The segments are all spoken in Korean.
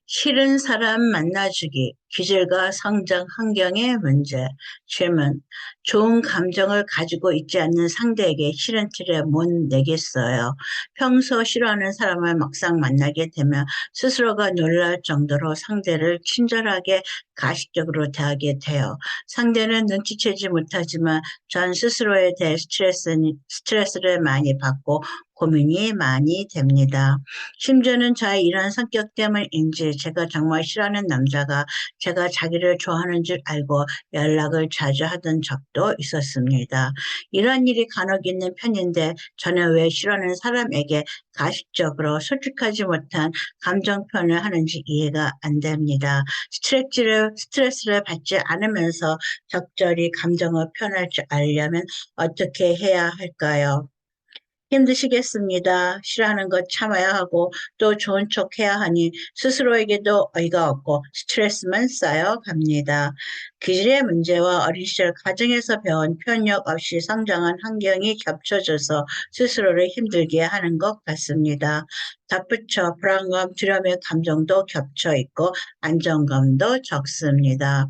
싫은 사람 만나주기, 기질과 성장 환경의 문제. 질문. 좋은 감정을 가지고 있지 않는 상대에게 싫은 티를 못 내겠어요. 평소 싫어하는 사람을 막상 만나게 되면 스스로가 놀랄 정도로 상대를 친절하게 가식적으로 대하게 돼요. 상대는 눈치채지 못하지만 전 스스로에 대해 스트레스를 많이 받고 고민이 많이 됩니다. 심지어는 저의 이런 성격 때문인지 제가 정말 싫어하는 남자가 제가 자기를 좋아하는 줄 알고 연락을 자주 하던 적도 있었습니다. 이런 일이 간혹 있는 편인데 저는 왜 싫어하는 사람에게 가식적으로 솔직하지 못한 감정 표현을 하는지 이해가 안 됩니다. 스트레스를 받지 않으면서 적절히 감정을 표현할 줄 알려면 어떻게 해야 할까요? 힘드시겠습니다. 싫어하는 것 참아야 하고 또 좋은 척 해야 하니 스스로에게도 어이가 없고 스트레스만 쌓여갑니다. 기질의 문제와 어린 시절 가정에서 배운 표현력 없이 성장한 환경이 겹쳐져서 스스로를 힘들게 하는 것 같습니다. 덧붙여 불안감, 두려움의 감정도 겹쳐 있고 안정감도 적습니다.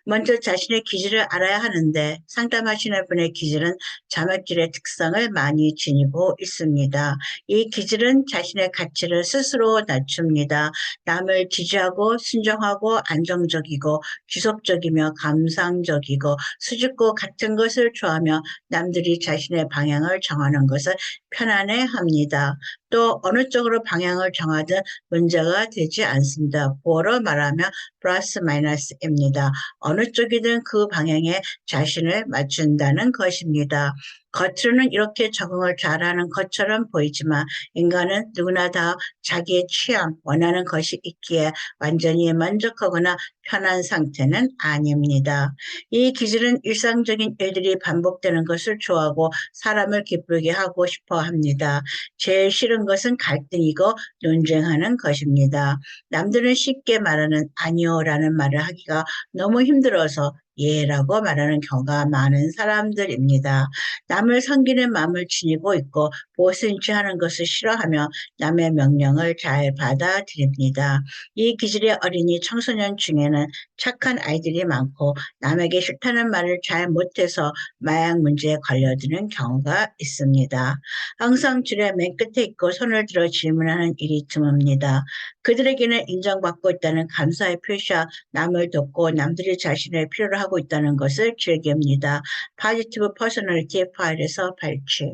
먼저 자신의 기질을 알아야 하는데 상담하시는 분의 기질은 자맥질의 특성을 많이 지니고 있습니다. 이 기질은 자신의 가치를 스스로 낮춥니다. 남을 지지하고 순종하고 안정적이고 지속적이며 감상적이고 수줍고 같은 것을 좋아하며 남들이 자신의 방향을 정하는 것을 편안해합니다. 또 어느 쪽으로 방향을 정하든 문제가 되지 않습니다. 보어로 말하면 플러스 마이너스입니다. 어느 쪽이든 그 방향에 자신을 맞춘다는 것입니다. 겉으로는 이렇게 적응을 잘하는 것처럼 보이지만 인간은 누구나 다 자기의 취향, 원하는 것이 있기에 완전히 만족하거나 편한 상태는 아닙니다. 이 기질은 일상적인 일들이 반복되는 것을 좋아하고 사람을 기쁘게 하고 싶어 합니다. 제일 싫은 것은 갈등이고 논쟁하는 것입니다. 남들은 쉽게 말하는 아니요라는 말을 하기가 너무 힘들어서 예라고 말하는 경우가 많은 사람들입니다. 남을 섬기는 마음을 지니고 있고 보수인치하는 것을 싫어하며 남의 명령을 잘 받아들입니다. 이 기질의 어린이 청소년 중에는 착한 아이들이 많고 남에게 싫다는 말을 잘 못해서 마약 문제에 걸려드는 경우가 있습니다. 항상 줄의 맨 끝에 있고 손을 들어 질문하는 일이 드뭅니다. 그들에게는 인정받고 있다는 감사의 표시와 남을 돕고 남들이 자신을 필요로 하고 있다는 것을 즐깁니다. 파지티브 퍼스널리티 파일에서 발췌.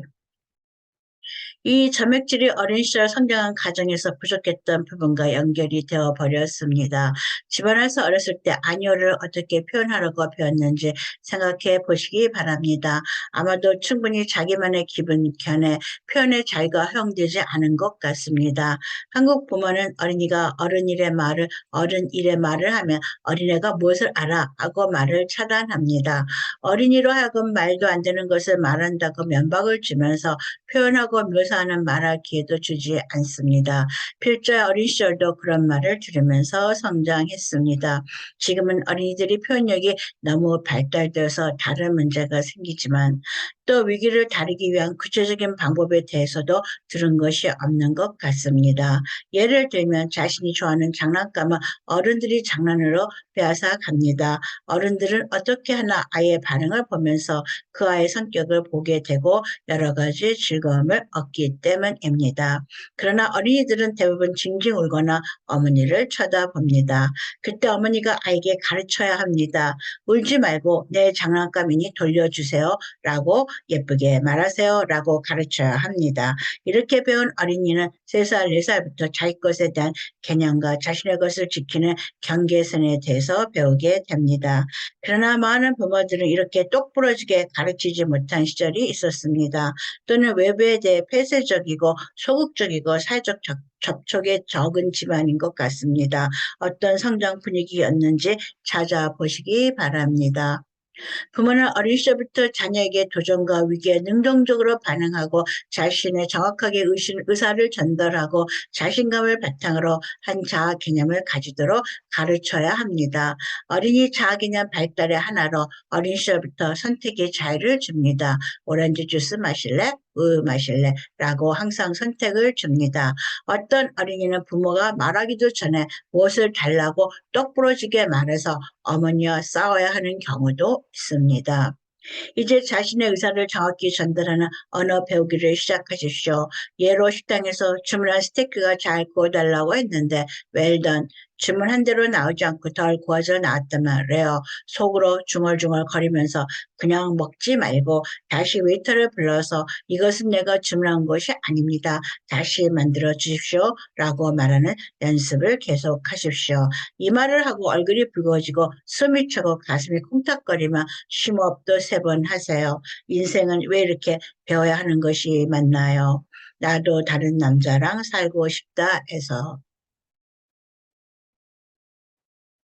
이 점액질이 어린 시절 성장한 가정에서 부족했던 부분과 연결이 되어 버렸습니다. 집안에서 어렸을 때 아니요를 어떻게 표현하라고 배웠는지 생각해 보시기 바랍니다. 아마도 충분히 자기만의 기분 견해, 표현의 자유가 허용되지 않은 것 같습니다. 한국 부모는 어린이가 어른 일의 말을 하면 어린애가 무엇을 알아? 하고 말을 차단합니다. 어린이로 하여금 말도 안 되는 것을 말한다고 면박을 주면서 표현하고 묘사하는 말할 기회도 주지 않습니다. 필자의 어린 시절도 그런 말을 들으면서 성장했습니다. 지금은 어린이들이 표현력이 너무 발달되어서 다른 문제가 생기지만 또 위기를 다루기 위한 구체적인 방법에 대해서도 들은 것이 없는 것 같습니다. 예를 들면 자신이 좋아하는 장난감은 어른들이 장난으로 빼앗아 갑니다. 어른들은 어떻게 하나 아이의 반응을 보면서 그 아이의 성격을 보게 되고 여러 가지 즐거움을 얻기 때문입니다. 그러나 어린이들은 대부분 징징 울거나 어머니를 쳐다봅니다. 그때 어머니가 아이에게 가르쳐야 합니다. 울지 말고 내 장난감이니 돌려주세요 라고 예쁘게 말하세요 라고 가르쳐야 합니다. 이렇게 배운 어린이는 3살, 4살부터 자기 것에 대한 개념과 자신의 것을 지키는 경계선에 대해서 배우게 됩니다. 그러나 많은 부모들은 이렇게 똑부러지게 가르치지 못한 시절이 있었습니다. 또는 외부에 대해 폐쇄적이고 소극적이고 사회적 접촉에 적은 집안인 것 같습니다. 어떤 성장 분위기였는지 찾아보시기 바랍니다. 부모는 어린 시절부터 자녀에게 도전과 위기에 능동적으로 반응하고 자신의 정확하게 의사를 전달하고 자신감을 바탕으로 한 자아 개념을 가지도록 가르쳐야 합니다. 어린이 자아 개념 발달의 하나로 어린 시절부터 선택의 자유를 줍니다. 오렌지 주스 마실래? 마실래? 라고 항상 선택을 줍니다. 어떤 어린이는 부모가 말하기도 전에 무엇을 달라고 똑부러지게 말해서 어머니와 싸워야 하는 경우도 있습니다. 이제 자신의 의사를 정확히 전달하는 언어 배우기를 시작하십시오. 예로 식당에서 주문한 스테이크가 잘 구워달라고 했는데 웰던 주문한 대로 나오지 않고 덜 구워져 나왔다면 레어 속으로 중얼중얼 거리면서 그냥 먹지 말고 다시 웨이터를 불러서 이것은 내가 주문한 것이 아닙니다. 다시 만들어 주십시오. 라고 말하는 연습을 계속하십시오. 이 말을 하고 얼굴이 붉어지고 숨이 차고 가슴이 콩닥거리며 쉼없도 3번 하세요. 인생은 왜 이렇게 배워야 하는 것이 맞나요? 나도 다른 남자랑 살고 싶다 해서.